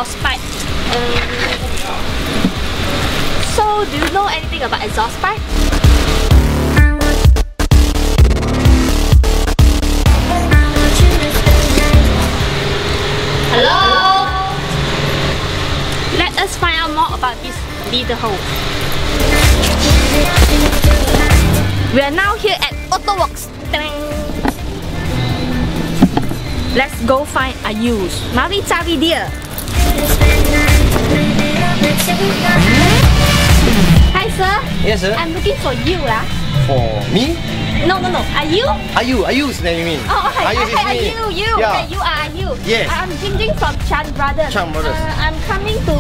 exhaust pipe. So, do you know anything about exhaust pipe? Hello? Let us find out more about this little hole. We are now here at Autoworks. Let's go find a use. Mari cari dia. Hi sir. Yes sir. I'm looking for you lah. For me? No. Are you? Ayu's name you mean? Oh okay. Ayu's is me. You. Yeah. Okay, you are you. Yes. I'm Jing Jing from Chan Brothers. Chan Brothers. I'm coming to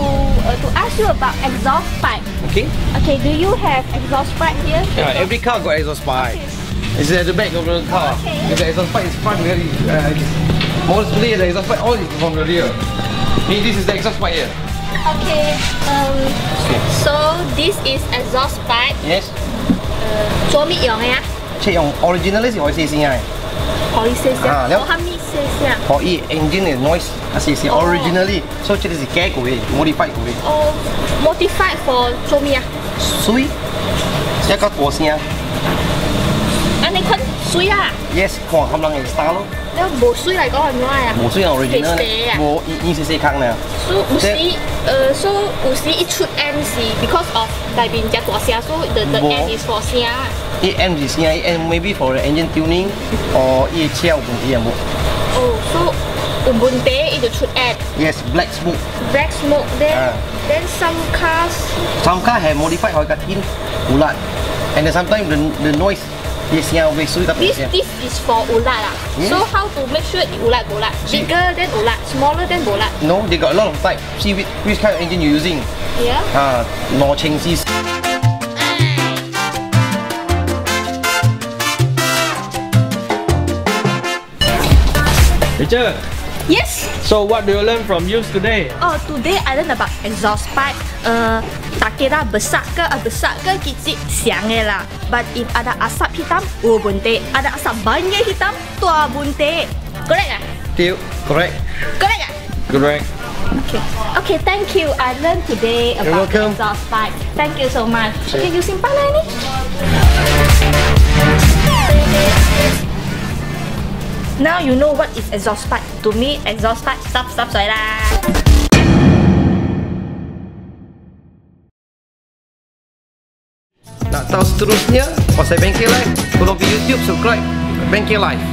ask you about exhaust pipe. Okay. Okay. Do you have exhaust pipe here? Yeah, every car got exhaust pipe. Okay. It's at the back of the car. Okay. If the exhaust pipe is front, mostly the exhaust pipe all is from the rear. This is the exhaust pipe here. Okay. So this is exhaust pipe. Yes. 做乜用嘅啊？即係用 originally 是可以試先嘅。可以試下。啊，我係咪試下？可以 engine 嘅 noise 試試 originally，所以這個是改過嘅 modify 過嘅。哦 ，modify for 做咩啊？水一個大聲。啊，你坤水啊？ Yes， 看冚唪唥嘅 style 咯。你冇水嚟講係咩啊？冇水係 original 咧。冇2cc 坑咧。So 有時一出 M 是 because of 內邊隻大聲，所以 the M is for 聲。M 是聲，M maybe for the engine tuning or 車有問題有冇？哦，so 有問題，伊就出 M。Yes, black smoke. Black smoke then some cars. Some car have modified 可以加添ulat. And then sometimes the noise 啲聲會水特別聲。This is for ulat lah. So how to make sure ulat ulat? Bigger than ulat, smaller than ulat. No, they got a lot of type. See which kind of engine you're using. Yeah. 攞清司。Teacher, Yes. so what do you learn from Yus today? Oh, today I learn about exhaust pipe. Tak kira besar ke kecil siangnya lah. But if ada asap hitam, bunte. Ada asap banyak hitam, tua bunte. Correct ah? Correct. Correct ah? Correct. Okay, thank you. I learned today You're about welcome. exhaust pipe. Thank you so much. Okay, you simpan lah ni. Now you know what is exhaust pipe. To me, exhaust pipe stop sorry lah. Nak tahu seterusnya pasal Bengkel Live, tolong ke YouTube subscribe Bengkel Live.